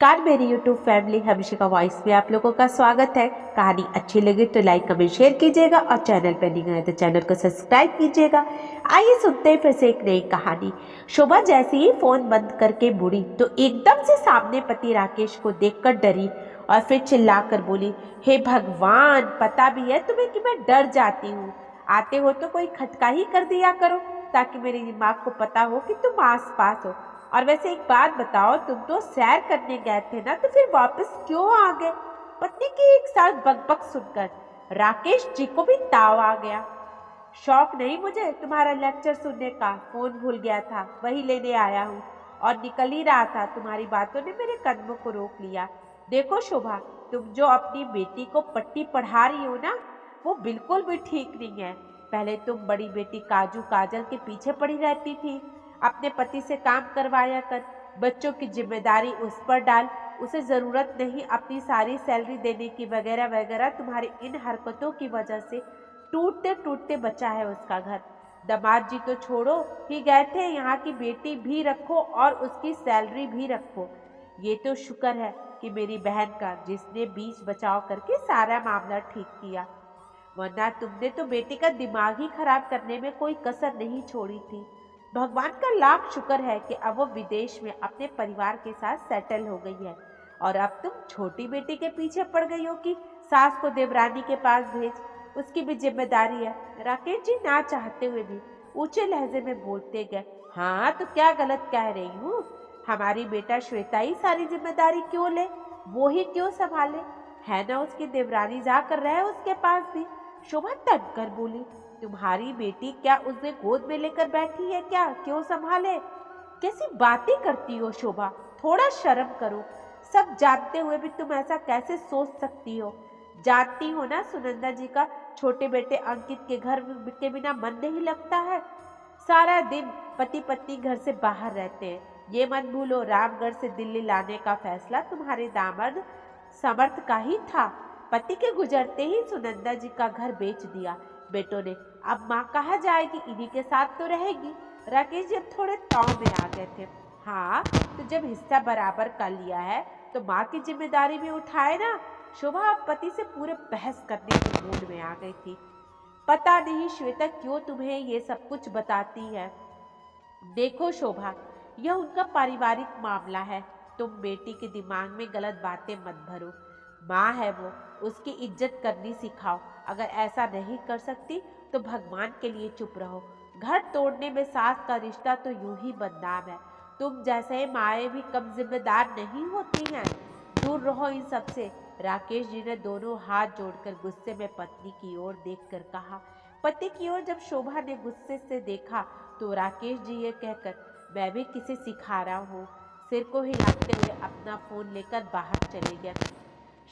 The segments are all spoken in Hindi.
नमस्कार मेरी यूट्यूब फैमिली हमेशा वॉइस में आप लोगों का स्वागत है। कहानी अच्छी लगे तो लाइक कमेंट शेयर कीजिएगा और चैनल पर नहीं आए तो चैनल को सब्सक्राइब कीजिएगा। आइए सुनते हैं फिर से एक नई कहानी। शोभा जैसे ही फोन बंद करके मुड़ी तो एकदम से सामने पति राकेश को देखकर डरी और फिर चिल्लाकर बोली, हे भगवान, पता भी है तुम्हें कि मैं डर जाती हूँ। आते हो तो कोई खटका ही कर दिया करो ताकि मेरे दिमाग को पता हो कि तुम आस पास हो। और वैसे एक बात बताओ, तुम तो सैर करने गए थे ना, तो फिर वापस क्यों आ गए? पत्नी की एक साथ बकबक सुनकर राकेश जी को भी ताव आ गया। शौक नहीं मुझे तुम्हारा लेक्चर सुनने का, फोन भूल गया था, वही लेने आया हूँ और निकल ही रहा था। तुम्हारी बातों ने मेरे कदमों को रोक लिया। देखो शोभा, तुम जो अपनी बेटी को पट्टी पढ़ा रही हो ना, वो बिल्कुल भी ठीक नहीं है। पहले तुम बड़ी बेटी काजू काजल के पीछे पड़ी रहती थी, अपने पति से काम करवाया कर, बच्चों की जिम्मेदारी उस पर डाल, उसे जरूरत नहीं अपनी सारी सैलरी देने की वगैरह वगैरह। तुम्हारी इन हरकतों की वजह से टूटते टूटते बचा है उसका घर। दामाद जी तो छोड़ो ही गए थे, यहाँ की बेटी भी रखो और उसकी सैलरी भी रखो। ये तो शुक्र है कि मेरी बहन का, जिसने बीच बचाव करके सारा मामला ठीक किया, वरना तुमने तो बेटी का दिमाग ही खराब करने में कोई कसर नहीं छोड़ी थी। भगवान का लाख शुक्र है कि अब वो विदेश में अपने परिवार के साथ सेटल हो गई है और अब तुम छोटी बेटी के पीछे पड़ गई हो कि सास को देवरानी के पास भेज, उसकी भी जिम्मेदारी है। राकेश जी ना चाहते हुए भी ऊंचे लहजे में बोलते गए, हाँ तो क्या गलत कह रही हूँ? हमारी बेटा श्वेता ही सारी जिम्मेदारी क्यों ले, वो ही क्यों संभाले? है ना उसकी देवरानी, जाकर रहे उसके पास भी। शोभा तट कर बोली, तुम्हारी बेटी क्या उसे गोद में लेकर बैठी है क्या? क्यों संभाले? कैसी बातें करती हो शोभा, थोड़ा शर्म करो। सब जानते हुए भी तुम ऐसा कैसे सोच सकती हो? जानती हो ना सुनंदा जी का छोटे बेटे अंकित के घर के बिना मन नहीं लगता है। सारा दिन पति पत्नी घर से बाहर रहते हैं। ये मत भूलो, रामगढ़ से दिल्ली लाने का फैसला तुम्हारे दामाद समर्थ का ही था। पति के गुजरते ही सुनंदा जी का घर बेच दिया बेटों ने। अब माँ कहाँ जाएगी, इन्हीं के साथ तो रहेगी। राकेश जी अब थोड़े ताव में आ गए थे। हाँ तो जब हिस्सा बराबर कर लिया है तो माँ की जिम्मेदारी भी उठाए ना। शोभा अब पति से पूरे बहस करने के मूड में आ गई थी। पता नहीं श्वेता क्यों तुम्हें ये सब कुछ बताती है। देखो शोभा, यह उनका पारिवारिक मामला है, तुम बेटी के दिमाग में गलत बातें मत भरो। माँ है वो, उसकी इज्जत करनी सिखाओ। अगर ऐसा नहीं कर सकती तो भगवान के लिए चुप रहो। घर तोड़ने में सास का रिश्ता तो यूं ही बदनाम है। तुम जैसे माएँ भी कम जिम्मेदार नहीं होती हैं। दूर रहो इन सबसे। राकेश जी ने दोनों हाथ जोड़कर गुस्से में पत्नी की ओर देखकर कहा। पति की ओर जब शोभा ने गुस्से से देखा तो राकेश जी ये कहकर, मैं भी किसे सिखा रहा हूँ, सिर को हिलाते हुए अपना फोन लेकर बाहर चले गए।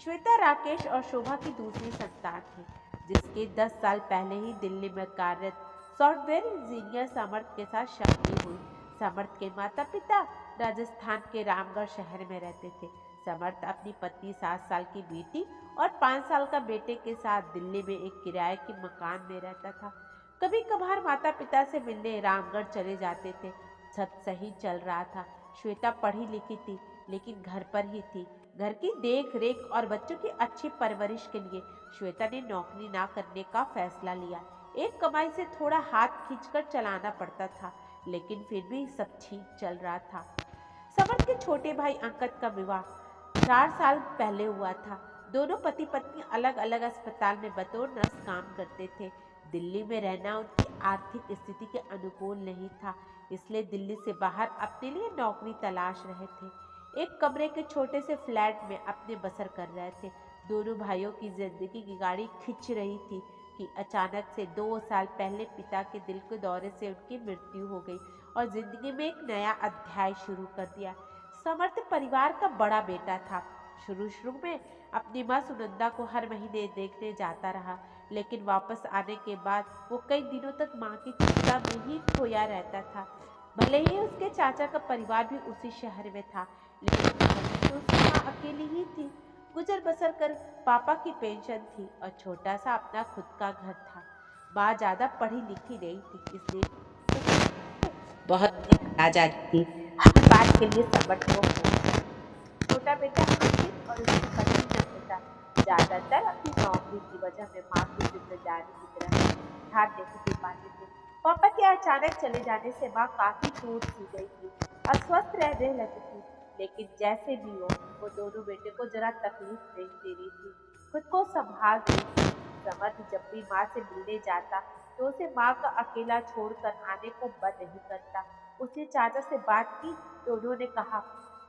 श्वेता राकेश और शोभा की दूसरी संतान थी, जिसके 10 साल पहले ही दिल्ली में कार्यरत सॉफ्टवेयर इंजीनियर समर्थ के साथ शादी हुई। समर्थ के माता पिता राजस्थान के रामगढ़ शहर में रहते थे। समर्थ अपनी पत्नी 7 साल की बेटी और 5 साल का बेटे के साथ दिल्ली में एक किराए के मकान में रहता था। कभी कभार माता पिता से मिलने रामगढ़ चले जाते थे। सब सही चल रहा था। श्वेता पढ़ी लिखी थी लेकिन घर पर ही थी। घर की देख रेख और बच्चों की अच्छी परवरिश के लिए श्वेता ने नौकरी ना करने का फैसला लिया। एक कमाई से थोड़ा हाथ खींचकर चलाना पड़ता था, लेकिन फिर भी सब ठीक चल रहा था। समर्थ के छोटे भाई अंकित का विवाह 4 साल पहले हुआ था। दोनों पति पत्नी अलग अलग अस्पताल में बतौर नर्स काम करते थे। दिल्ली में रहना उनकी आर्थिक स्थिति के अनुकूल नहीं था, इसलिए दिल्ली से बाहर अपने लिए नौकरी तलाश रहे थे। एक कमरे के छोटे से फ्लैट में अपने बसर कर रहे थे। दोनों भाइयों की जिंदगी की गाड़ी खिंच रही थी कि अचानक से 2 साल पहले पिता के दिल के दौरे से उनकी मृत्यु हो गई और जिंदगी में एक नया अध्याय शुरू कर दिया। समर्थ परिवार का बड़ा बेटा था। शुरू में अपनी माँ सुनंदा को हर महीने देखने जाता रहा, लेकिन वापस आने के बाद वो कई दिनों तक माँ की चिंता में ही खोया रहता था। भले ही उसके चाचा का परिवार भी उसी शहर में था, लेकिन तो उसकी माँ अकेली ही थी। गुजर बसर कर पापा की पेंशन थी और छोटा सा अपना खुद का घर था। माँ ज्यादा पढ़ी लिखी नहीं थी, इसलिए बहुत आ जाती थी। हर बात के लिए समर्थ को छोटा छोटा बेटा अंकित और उसकी पत्नी नम्रता ज्यादातर अपनी नौकरी की वजह से माँ की जिम्मेदारी की तरफ ध्यान नहीं दे पाते थे। पापा के अचानक चले जाने से माँ काफी टूट सी गई थी, अस्वस्थ रहने लगी थी। लेकिन जैसे भी हो, वो दोनों बेटे को जरा तकलीफ नहीं दे रही थी, खुद को संभाल रही थी। समर्थ जब भी माँ से मिलने जाता तो उसे माँ का अकेला छोड़कर आने को मन नहीं करता। उसने चाचा से बात की तो उन्होंने कहा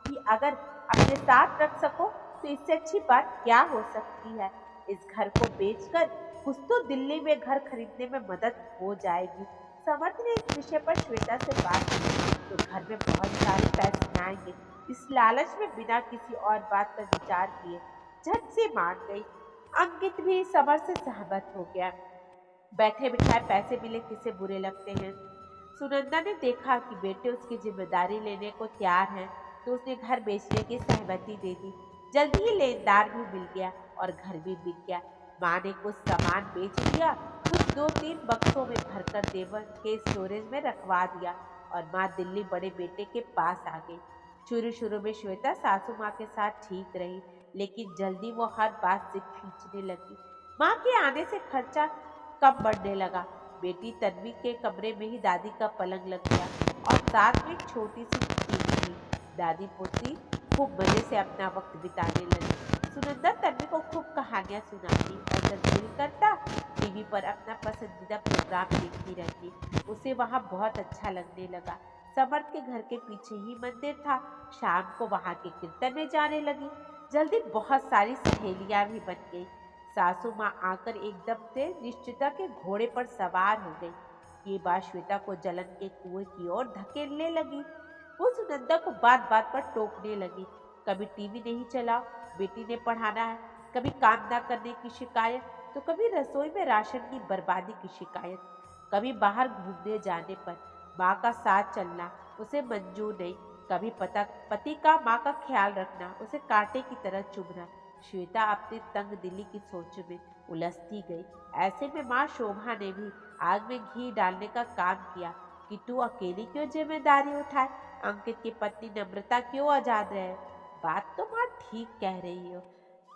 कि अगर अपने साथ रख सको तो इससे अच्छी बात क्या हो सकती है। इस घर को बेचकर कुछ तो दिल्ली में घर खरीदने में मदद हो जाएगी। समर्थ ने इस विषय पर श्वेता से बात की तो घर में बहुत सारे पैसे आएंगे। इस लालच में बिना किसी और बात पर विचार किए झट से मान गई। अंकित भी समर से सहमत हो गया। बैठे बिठाए पैसे मिले किसे बुरे लगते हैं। सुनंदा ने देखा कि बेटे उसकी जिम्मेदारी लेने को तैयार हैं, तो उसने घर बेचने की सहमति दे दी। जल्दी ही लेनदार भी मिल गया और घर भी बिक गया। माँ ने कुछ सामान बेच दिया, कुछ 2-3 बक्सों में भरकर देवर के स्टोरेज में रखवा दिया और माँ दिल्ली बड़े बेटे के पास आ गई। शुरू शुरू में श्वेता सासू माँ के साथ ठीक रही, लेकिन जल्दी वो हर बात से खींचने लगी। माँ के आने से खर्चा कम बढ़ने लगा। बेटी तन्वी के कमरे में ही दादी का पलंग लग गया और साथ में एक छोटी सी टीवी थी। दादी पोती खूब मजे से अपना वक्त बिताने लगी। सुनंदा तन्वी को खूब कहानियां सुनाती और जब दिल करता टीवी पर अपना पसंदीदा प्रोग्राम देखती रहती। उसे वहाँ बहुत अच्छा लगने लगा। समर्थ के घर के पीछे ही मंदिर था। शाम को वहाँ के कीर्तन में जाने लगी। जल्दी बहुत सारी सहेलियां भी बन गई। सासू माँ आकर एकदम से निश्चिता के घोड़े पर सवार हो गई। ये बात श्वेता को जलन के कुएं की ओर धकेलने लगी। वो सुनंदा को बात बात पर टोकने लगी। कभी टीवी नहीं चलाओ, बेटी ने पढ़ाना है, कभी काम ना करने की शिकायत, तो कभी रसोई में राशन की बर्बादी की शिकायत, कभी बाहर घूमने जाने पर माँ का साथ चलना उसे मंजूर नहीं, कभी पति का माँ का ख्याल रखना उसे कांटे की तरह चुभना। श्वेता अपनी तंग दिली की सोच में उलझती गई। ऐसे में माँ शोभा ने भी आग में घी डालने का काम किया कि तू अकेली क्यों जिम्मेदारी उठाए, अंकित की पत्नी नम्रता क्यों आजाद रहे। बात तो माँ ठीक कह रही हो,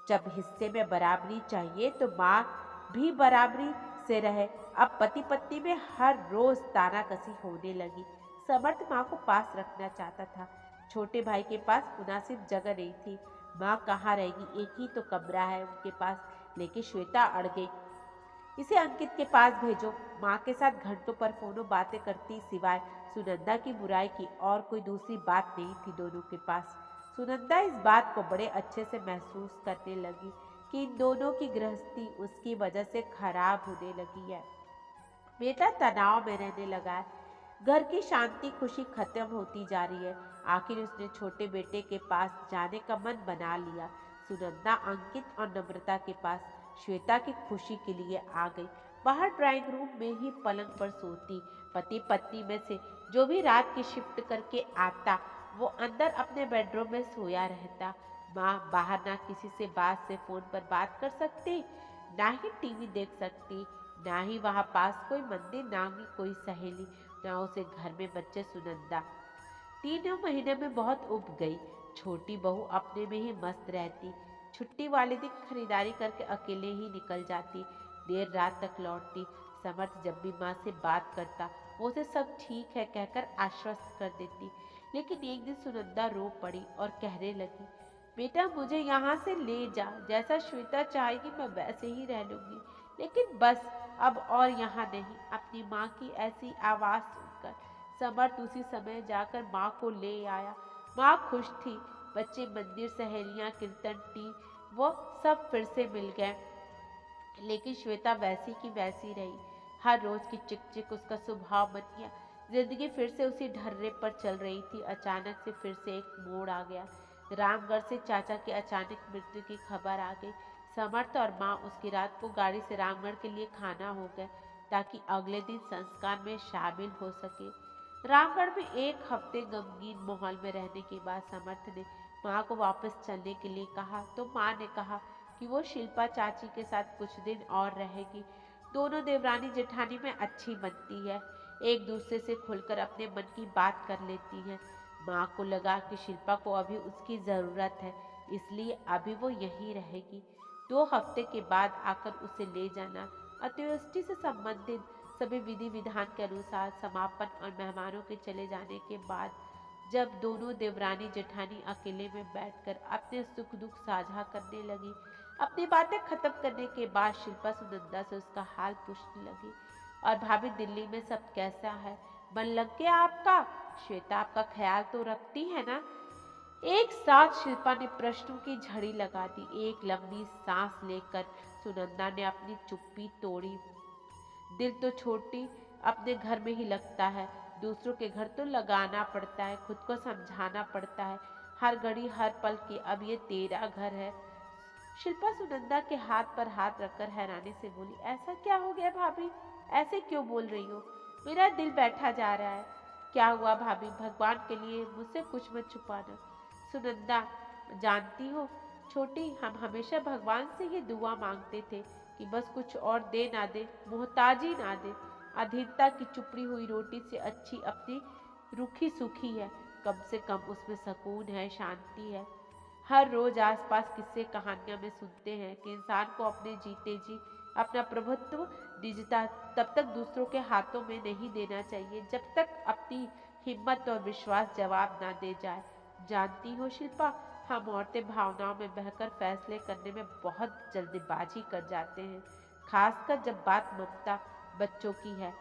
जब हिस्से में बराबरी चाहिए तो माँ भी बराबरी से रहे। अब पति पत्नी में हर रोज तानाकसी होने लगी। समर्थ माँ को पास रखना चाहता था। छोटे भाई के पास मुनासिब जगह नहीं थी। माँ कहाँ रहेगी, एक ही तो कमरा है उनके पास। लेकिन श्वेता अड़ गई। इसे अंकित के पास भेजो। माँ के साथ घंटों पर फोनों बातें करती, सिवाय सुनंदा की बुराई की और कोई दूसरी बात नहीं थी दोनों के पास। सुनंदा इस बात को बड़े अच्छे से महसूस करने लगी कि इन दोनों की गृहस्थी उसकी वजह से खराब होने लगी है। बेटा तनाव में रहने लगा है। घर की शांति खुशी खत्म होती जा रही है। आखिर उसने छोटे बेटे के पास जाने का मन बना लिया। सुनंदा अंकित और नम्रता के पास श्वेता की खुशी के लिए आ गई। बाहर ड्राइंग रूम में ही पलंग पर सोती। पति पत्नी में से जो भी रात की शिफ्ट करके आता वो अंदर अपने बेडरूम में सोया रहता। माँ बाहर ना किसी से बात से फोन पर बात कर सकती, ना ही टीवी देख सकती, ना ही वहाँ पास कोई मंदिर, ना ही कोई सहेली, ना उसे घर में बच्चे। सुनंदा 3 महीने में बहुत उब गई। छोटी बहू अपने में ही मस्त रहती। छुट्टी वाले दिन खरीदारी करके अकेले ही निकल जाती, देर रात तक लौटती। समर्थ जब भी माँ से बात करता वो उसे सब ठीक है कहकर आश्वस्त कर देती। लेकिन एक दिन सुनंदा रो पड़ी और कहने लगी, बेटा मुझे यहाँ से ले जा, जैसा श्वेता चाहेगी मैं वैसे ही रह लूंगी, लेकिन बस अब और यहाँ नहीं। अपनी माँ की ऐसी आवाज़ सुनकर समर्थ उसी समय जाकर माँ को ले आया। माँ खुश थी। बच्चे, मंदिर, सहेलियाँ, कीर्तन, टी वो सब फिर से मिल गए। लेकिन श्वेता वैसी की वैसी रही। हर रोज की चिक चिक उसका स्वभाव बन गया। जिंदगी फिर से उसी ढर्रे पर चल रही थी। अचानक से फिर से एक मोड़ आ गया। रामगढ़ से चाचा की अचानक मृत्यु की खबर आ गई। समर्थ और माँ उसकी रात को गाड़ी से रामगढ़ के लिए खाना हो गए ताकि अगले दिन संस्कार में शामिल हो सके। रामगढ़ में एक हफ्ते गमगीन माहौल में रहने के बाद समर्थ ने माँ को वापस चलने के लिए कहा तो माँ ने कहा कि वो शिल्पा चाची के साथ कुछ दिन और रहेगी। दोनों देवरानी जेठानी में अच्छी बनती है, एक दूसरे से खुलकर अपने मन की बात कर लेती हैं। माँ को लगा कि शिल्पा को अभी उसकी ज़रूरत है। इसलिए अभी वो यहीं रहेगी। 2 हफ्ते के बाद आकर उसे ले जाना। अंत्येष्टि से संबंधित सभी विधि विधान के अनुसार समापन और मेहमानों के चले जाने के बाद जब दोनों देवरानी जेठानी अकेले में बैठकर अपने सुख दुख साझा करने लगी, अपनी बातें खत्म करने के बाद शिल्पा सुनंदा से उसका हाल पूछने लगी। और भाभी, दिल्ली में सब कैसा है? मन लग गया आपका? श्वेता आपका ख्याल तो रखती है ना? एक साथ शिल्पा ने प्रश्नों की झड़ी लगा दी। एक लंबी सांस लेकर सुनंदा ने अपनी चुप्पी तोड़ी। दिल तो छोटी अपने घर में ही लगता है, दूसरों के घर तो लगाना पड़ता है, खुद को समझाना पड़ता है हर घड़ी हर पल की अब ये तेरा घर है। शिल्पा सुनंदा के हाथ पर हाथ रखकर हैरानी से बोली, ऐसा क्या हो गया भाभी? ऐसे क्यों बोल रही हो? मेरा दिल बैठा जा रहा है। क्या हुआ भाभी? भगवान के लिए मुझसे कुछ मत छुपाना। सुनंदा, जानती हो छोटी, हम हमेशा भगवान से ही दुआ मांगते थे कि बस कुछ और दे ना दे, मोहताजी ना दे। अधीरता की चुपड़ी हुई रोटी से अच्छी अपनी रूखी सूखी है। कम से कम उसमें सुकून है, शांति है। हर रोज आसपास किस्से कहानियां में सुनते हैं कि इंसान को अपने जीते जी अपना प्रभुत्व निजता तब तक दूसरों के हाथों में नहीं देना चाहिए जब तक अपनी हिम्मत और विश्वास जवाब ना दे जाए। जानती हो शिल्पा, हम औरतें भावनाओं में बहकर फैसले करने में बहुत जल्दबाजी कर जाते हैं, खासकर जब बात ममता बच्चों की है।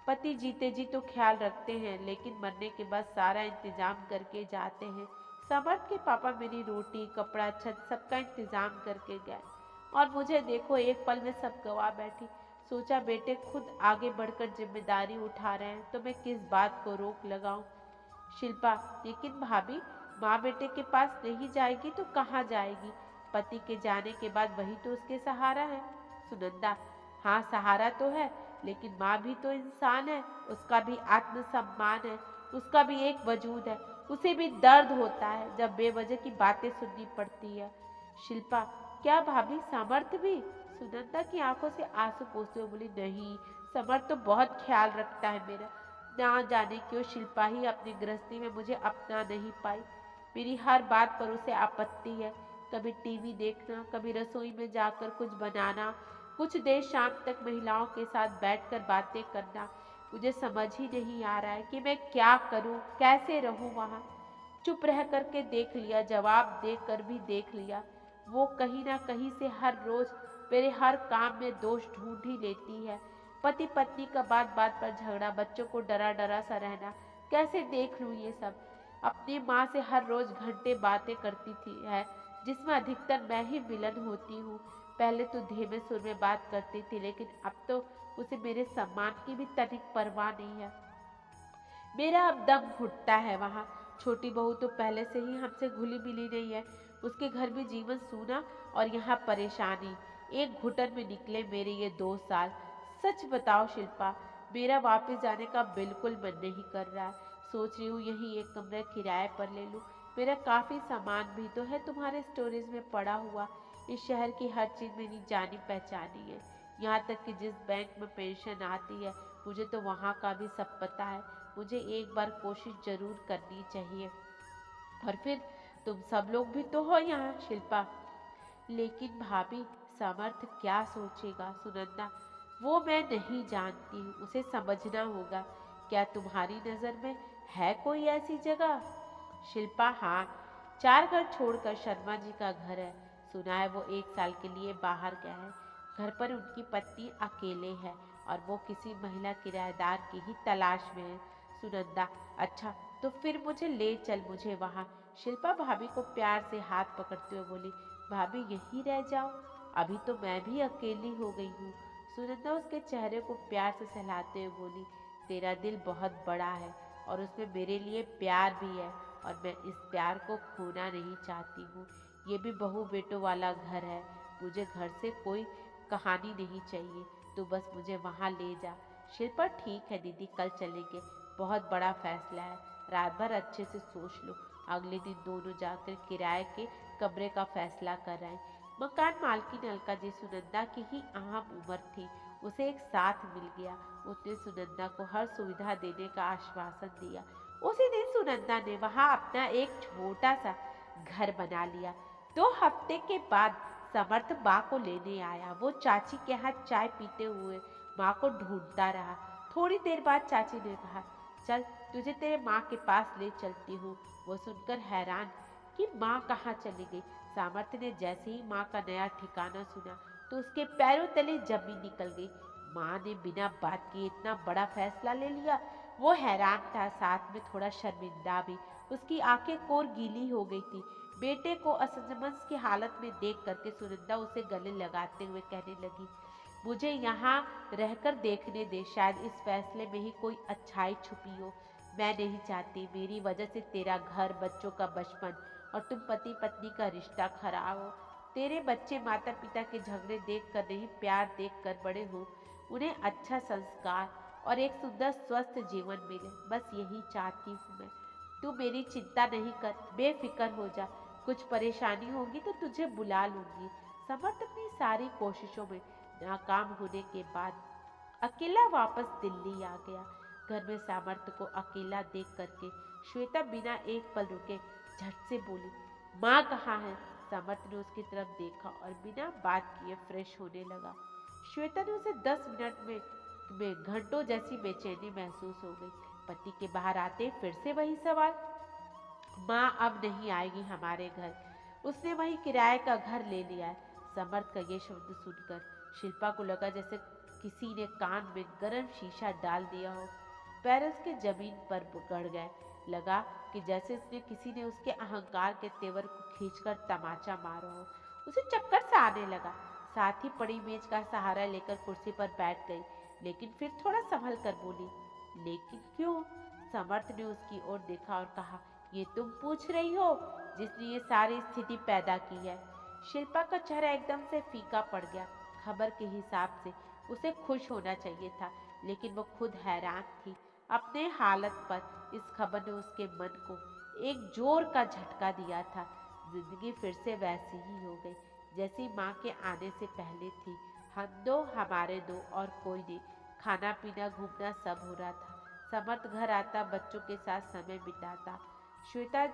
पति जीते जी तो ख्याल रखते हैं, लेकिन मरने के बाद सारा इंतजाम करके जाते हैं। समर्थ के पापा मेरी रोटी कपड़ा छत सबका इंतजाम करके गए और मुझे देखो एक पल में सब गवा बैठी। सोचा बेटे खुद आगे बढ़कर जिम्मेदारी उठा रहे हैं तो मैं किस बात को रोक लगाऊं। शिल्पा, लेकिन भाभी, माँ बेटे के पास नहीं जाएगी तो कहाँ जाएगी? पति के जाने के बाद वही तो उसके सहारा है। सुनंदा, हाँ सहारा तो है, लेकिन माँ भी तो इंसान है, उसका भी आत्मसम्मान है, उसका भी एक वजूद है, उसे भी दर्द होता है जब बेवजह की बातें सुननी पड़ती है। शिल्पा, क्या भाभी समर्थ भी? सुनंदा की आंखों से आंसू पोंछते हुए बोली, नहीं, समर्थ तो बहुत ख्याल रखता है मेरा। ना जाने क्यों शिल्पा ही अपनी गृहस्थी में मुझे अपना नहीं पाई। मेरी हर बात पर उसे आपत्ति है। कभी टीवी देखना, कभी रसोई में जाकर कुछ बनाना, कुछ देर शाम तक महिलाओं के साथ बैठकर बातें करना। मुझे समझ ही नहीं आ रहा है कि मैं क्या करूं, कैसे रहूं वहां। चुप रह करके देख लिया, जवाब दे कर भी देख लिया। वो कहीं ना कहीं से हर रोज मेरे हर काम में दोष ढूंढ ही लेती है। पति पत्नी का बात बात पर झगड़ा, बच्चों को डरा डरा सा रहना, कैसे देख लूं ये सब। अपनी माँ से हर रोज घंटे बातें करती थी है, जिसमें अधिकतर मैं ही विलन होती हूँ। पहले तो धीमे सुर में बात करती थी, लेकिन अब तो उसे मेरे सम्मान की भी तनिक परवाह नहीं है। मेरा अब दम घुटता है वहाँ। छोटी बहू तो पहले से ही हमसे घुली मिली नहीं है। उसके घर में जीवन सूना और यहाँ परेशानी। एक घुटन में निकले मेरे ये 2 साल। सच बताओ शिल्पा, मेरा वापस जाने का बिल्कुल मन नहीं कर रहा है। सोच रही हूँ यही एक कमरा किराए पर ले लूँ। मेरा काफ़ी सामान भी तो है तुम्हारे स्टोरेज में पड़ा हुआ। इस शहर की हर चीज़ मेरी जानी पहचानी है, यहाँ तक कि जिस बैंक में पेंशन आती है मुझे तो वहाँ का भी सब पता है। मुझे एक बार कोशिश जरूर करनी चाहिए। और फिर तुम सब लोग भी तो हो यहाँ शिल्पा। लेकिन भाभी, समर्थ क्या सोचेगा? सुनंदा, वो मैं नहीं जानती हूँ, उसे समझना होगा। क्या तुम्हारी नज़र में है कोई ऐसी जगह? शिल्पा, हाँ, 4 घर छोड़कर शर्मा जी का घर है। सुना है वो 1 साल के लिए बाहर गया है। घर पर उनकी पत्नी अकेले है और वो किसी महिला किराएदार की ही तलाश में है। सुनंदा, अच्छा तो फिर मुझे ले चल, मुझे वहाँ। शिल्पा भाभी को प्यार से हाथ पकड़ते हुए बोली, भाभी यहीं रह जाओ, अभी तो मैं भी अकेली हो गई हूँ। सुनंदा उसके चेहरे को प्यार से सहलाते हुए बोली, तेरा दिल बहुत बड़ा है और उसमें मेरे लिए प्यार भी है और मैं इस प्यार को खोना नहीं चाहती हूँ। ये भी बहू बेटों वाला घर है, मुझे घर से कोई कहानी नहीं चाहिए, तो बस मुझे वहाँ ले जा। शिल्पा, ठीक है दीदी, कल चलेंगे, बहुत बड़ा फैसला है, रात भर अच्छे से सोच लो। अगले दिन दोनों जाकर किराए के कमरे का फैसला कर आए। मकान मालकिन अलका जी सुनंदा की ही अहम उम्र थी, उसे एक साथ मिल गया। उसने सुनंदा को हर सुविधा देने का आश्वासन दिया। उसी दिन सुनंदा ने वहां अपना एक छोटा सा घर बना लिया। 2 हफ्ते के बाद समर्थ माँ को लेने आया। वो चाची के हाथ चाय पीते हुए माँ को ढूंढता रहा। थोड़ी देर बाद चाची ने कहा, चल तुझे तेरे माँ के पास ले चलती हूँ। वो सुनकर हैरान कि माँ कहाँ चली गई। सामर्थ्य ने जैसे ही माँ का नया ठिकाना सुना तो उसके पैरों तले जमीन निकल गई। माँ ने बिना बात किए इतना बड़ा फैसला ले लिया। वो हैरान था, साथ में थोड़ा शर्मिंदा भी। उसकी आंखें कोर गीली हो गई थी। बेटे को असमंजस की हालत में देख करके सुनंदा उसे गले लगाते हुए कहने लगी, मुझे यहाँ रहकर देखने दे, शायद इस फैसले में ही कोई अच्छाई छुपी हो। मैं नहीं चाहती मेरी वजह से तेरा घर, बच्चों का बचपन और तुम पति पत्नी का रिश्ता खराब हो। तेरे बच्चे माता पिता के झगड़े देख कर नहीं, प्यार देख कर बड़े हो। उन्हें अच्छा संस्कार और एक सुंदर स्वस्थ जीवन मिले, बस यही चाहती हूँ मैं। तू मेरी चिंता नहीं कर, बेफिक्र हो जा। कुछ परेशानी होगी तो तुझे बुला लूंगी। समर्थ अपनी सारी कोशिशों में नाकाम होने के बाद अकेला वापस दिल्ली आ गया। घर में सामर्थ्य को अकेला देख करके श्वेता बिना एक पल रुके झट से बोली, माँ कहाँ है? सामर्थ्य ने उसकी तरफ देखा और बिना बात किए फ्रेश होने लगा। श्वेता ने उसे 10 मिनट में घंटों जैसी बेचैनी महसूस हो गई। पति के बाहर आते फिर से वही सवाल, माँ अब नहीं आएगी हमारे घर, उसने वही किराए का घर ले लिया है। समर्थ का ये शब्द सुनकर शिल्पा को लगा जैसे किसी ने कान में गर्म शीशा डाल दिया हो। पैर उसके जमीन पर गड़ गए। लगा कि जैसे किसी ने उसके अहंकार के तेवर को खींचकर तमाचा मारा हो। उसे चक्कर सा आने लगा। साथ ही पड़ी मेज का सहारा लेकर कुर्सी पर बैठ गई, लेकिन फिर थोड़ा संभल कर बोली, लेकिन क्यों? समर्थ ने उसकी ओर देखा और कहा, ये तुम पूछ रही हो जिसने ये सारी स्थिति पैदा की है। शिल्पा का चेहरा एकदम से फीका पड़ गया। खबर के हिसाब से उसे खुश होना चाहिए था, लेकिन वो खुद हैरान थी अपने हालत पर। इस खबर ने उसके मन को एक जोर का झटका दिया था। जिंदगी फिर से वैसी ही हो गई जैसी माँ के आने से पहले थी। हम दो, हमारे दो और कोई नहीं। खाना पीना घूमना सब हो रहा था। समर्थ घर आता, बच्चों के साथ समय बिताता। श्वेता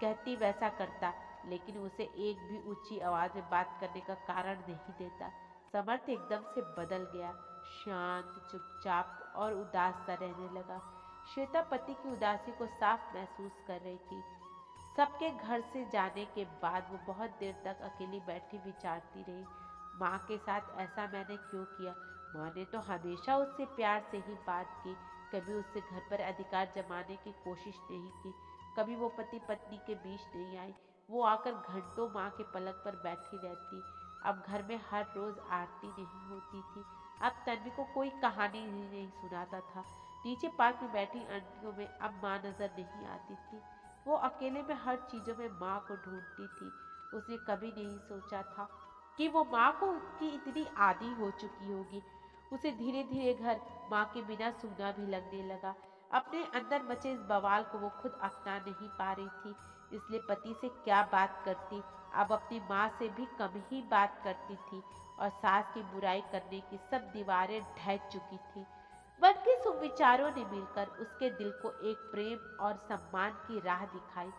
कहती वैसा करता, लेकिन उसे एक भी ऊंची आवाज में बात करने का कारण नहीं देता। समर्थ एकदम से बदल गया, शांत, चुपचाप और उदास सा रहने लगा। श्वेता पति की उदासी को साफ महसूस कर रही थी। सबके घर से जाने के बाद वो बहुत देर तक अकेली बैठी विचारती रही, माँ के साथ ऐसा मैंने क्यों किया? माँ ने तो हमेशा उससे प्यार से ही बात की, कभी उससे घर पर अधिकार जमाने की कोशिश नहीं की। कभी वो पति पत्नी के बीच नहीं आई। वो आकर घंटों माँ के पलक पर बैठी रहती। अब घर में हर रोज आरती नहीं होती थी। अब तन्वी को कोई कहानी ही नहीं सुनाता था। नीचे पार्क में बैठी आंटियों में अब माँ नजर नहीं आती थी। वो अकेले में हर चीजों में माँ को ढूंढती थी। उसने कभी नहीं सोचा था कि वो माँ को की इतनी आदी हो चुकी होगी। उसे धीरे धीरे घर माँ के बिना सूना भी लगने लगा। अपने अंदर मचे इस बवाल को वो खुद अपना नहीं पा रही थी, इसलिए पति से क्या बात करती, अब अपनी माँ से भी कम ही बात करती थी और सास की बुराई करने की सब दीवारें ढह चुकी थी। मन के सुविचारों ने मिलकर उसके दिल को एक प्रेम और सम्मान की राह दिखाई।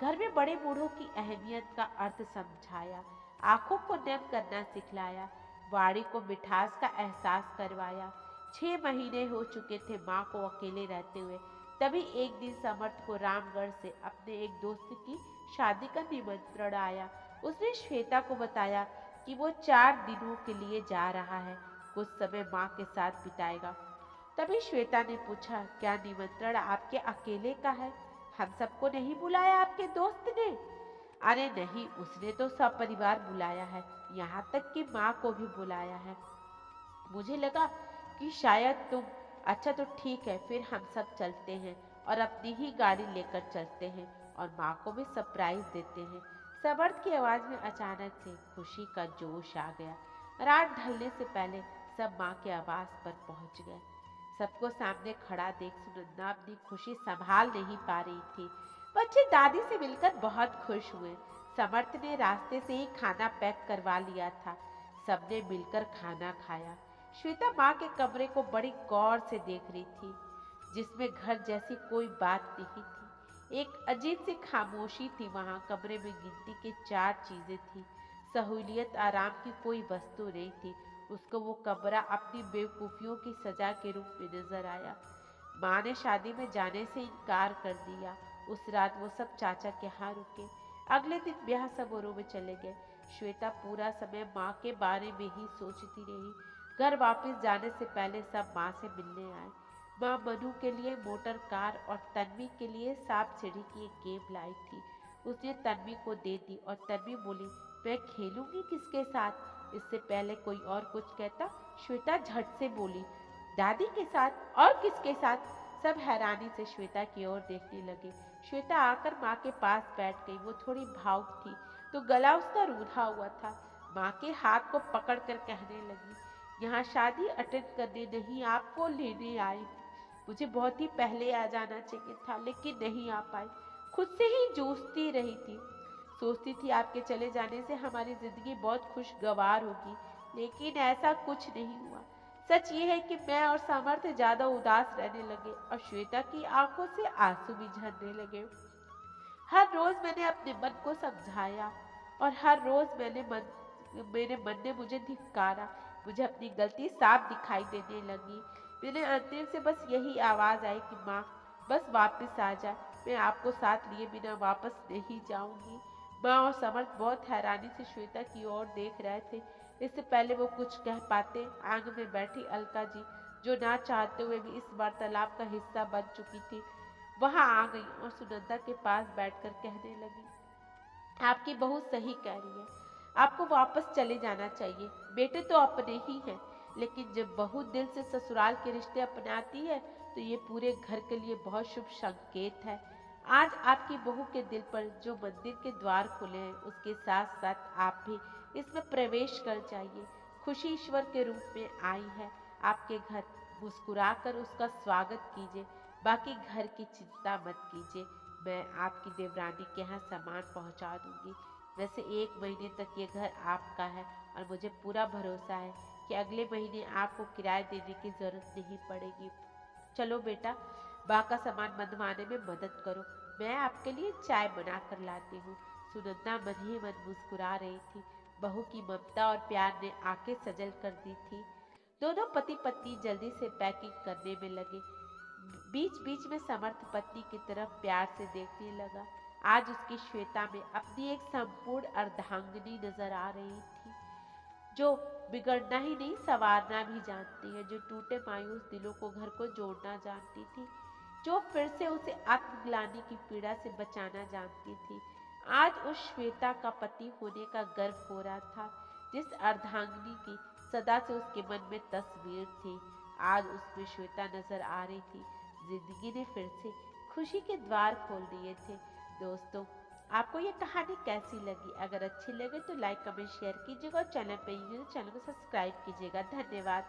घर में बड़े बूढ़ों की अहमियत का अर्थ समझाया, आंखों को नम करना सिखलाया, वाणी को मिठास का एहसास करवाया। 6 महीने हो चुके थे माँ को अकेले रहते हुए। तभी एक दिन समर्थ को रामगढ़ से अपने एक दोस्त की शादी का निमंत्रण आया। उसने श्वेता को बताया कि वो 4 दिनों के लिए जा रहा है, कुछ समय माँ के साथ बिताएगा। तभी श्वेता ने पूछा, क्या निमंत्रण आपके अकेले का है? हम सबको नहीं बुलाया आपके दोस्त ने? अरे नहीं, उसने तो सब परिवार बुलाया है, यहाँ तक कि माँ को भी बुलाया है। मुझे लगा कि शायद तुम। अच्छा तो ठीक है, फिर हम सब चलते हैं और अपनी ही गाड़ी लेकर चलते हैं और माँ को भी सरप्राइज देते हैं। समर्थ की आवाज में अचानक से खुशी का जोश आ गया। रात ढलने से पहले सब माँ के आवास पर पहुंच गए। सबको सामने खड़ा देख सुनंदा अपनी खुशी संभाल नहीं पा रही थी। बच्चे दादी से मिलकर बहुत खुश हुए। समर्थ ने रास्ते से ही खाना पैक करवा लिया था। सबने मिलकर खाना खाया। श्वेता माँ के कमरे को बड़ी गौर से देख रही थी, जिसमें घर जैसी कोई बात नहीं थी। एक अजीब सी खामोशी थी वहां। कमरे में गिनती के 4 चीजें थी। सहूलियत आराम की कोई वस्तु नहीं थी। उसको वो कमरा अपनी बेवकूफियों की सजा के रूप में नजर आया। माँ ने शादी में जाने से इनकार कर दिया। उस रात वो सब चाचा के यहाँ रुके। अगले दिन ब्याह समारोह में चले गए। श्वेता पूरा समय माँ के बारे में ही सोचती रही। घर वापस जाने से पहले सब माँ से मिलने आए। माँ मनु के लिए मोटर कार और तन्वी के लिए सांप सीढ़ी की एक गेम लाई थी। उसने तन्वी को दे दी और तन्वी बोली, मैं खेलूंगी किसके साथ? इससे पहले कोई और कुछ कहता, श्वेता झट से बोली, दादी के साथ। और किसके साथ? सब हैरानी से श्वेता की ओर देखने लगे। श्वेता आकर माँ के पास बैठ गई। वो थोड़ी भावुक थी तो गला उसका रूंधा हुआ था। माँ के हाथ को पकड़कर कहने लगी, यहाँ शादी अटेंड करने नहीं, आपको लेने आई। मुझे बहुत ही पहले आ जाना चाहिए था, लेकिन नहीं आ पाई। खुद से ही जूझती रही थी। सोचती थी आपके चले जाने से हमारी जिंदगी बहुत खुशगवार होगी, लेकिन ऐसा कुछ नहीं हुआ। सच ये है कि मैं और सामर्थ्य ज्यादा उदास रहने लगे और श्वेता की आंखों से आंसू भी झरने लगे। हर रोज मैंने अपने मन को समझाया और हर रोज मेरे मन ने मुझे धिक्कारा। मुझे अपनी गलती साफ दिखाई देने लगी। मेरे अंतिम से बस यही आवाज आई कि माँ, बस वापस आ जा। मैं आपको साथ लिए बिना वापस नहीं जाऊंगी। माँ और समर्थ बहुत हैरानी से श्वेता की ओर देख रहे थे। इससे पहले वो कुछ कह पाते, आंगन में बैठी अलका जी, जो ना चाहते हुए भी इस वार्तालाप का हिस्सा बन चुकी थी, वहां आ गई और सुनंदा के पास बैठकर कहने लगी, आपकी बहू सही कह रही है। आपको वापस चले जाना चाहिए। बेटे तो अपने ही हैं, लेकिन जब बहू दिल से ससुराल के रिश्ते अपनाती है तो ये पूरे घर के लिए बहुत शुभ संकेत है। आज आपकी बहू के दिल पर जो मंदिर के द्वार खुले हैं, उसके साथ साथ आप भी इसमें प्रवेश कर जाइए। खुशी ईश्वर के रूप में आई है आपके घर। मुस्कुराकर उसका स्वागत कीजिए। बाकी घर की चिंता मत कीजिए। मैं आपकी देवरानी के यहाँ सामान पहुँचा दूंगी। वैसे 1 महीने तक ये घर आपका है और मुझे पूरा भरोसा है कि अगले महीने आपको किराया देने की जरूरत नहीं पड़ेगी। चलो बेटा, बा का सामान बंधवाने में मदद करो। मैं आपके लिए चाय बना कर लाती हूँ। सुनंदा मन ही मन मुस्कुरा रही थी। बहू की ममता और प्यार ने आंखें सजल कर दी थी। दोनों पति पत्नी जल्दी से पैकिंग करने में लगे। बीच बीच में समर्थ पत्नी की तरफ प्यार से देखने लगा। आज उसकी श्वेता में अपनी एक संपूर्ण अर्धांगिनी नजर आ रही थी, जो बिगड़ना ही नहीं संवारना भी जानती है, जो टूटे मायूस दिलों को घर को जोड़ना जानती थी, जो फिर से उसे आत्मग्लानि की पीड़ा से बचाना जानती थी। आज उस श्वेता का पति होने का गर्व हो रहा था, जिस अर्धांगिनी की सदा से उसके मन में तस्वीर थी। आज उसमें श्वेता नजर आ रही थी। जिंदगी ने फिर से खुशी के द्वार खोल दिए थे। दोस्तों, आपको ये कहानी कैसी लगी? अगर अच्छी लगे तो लाइक कमेंट शेयर कीजिएगा और चैनल पे चैनल को सब्सक्राइब कीजिएगा। धन्यवाद।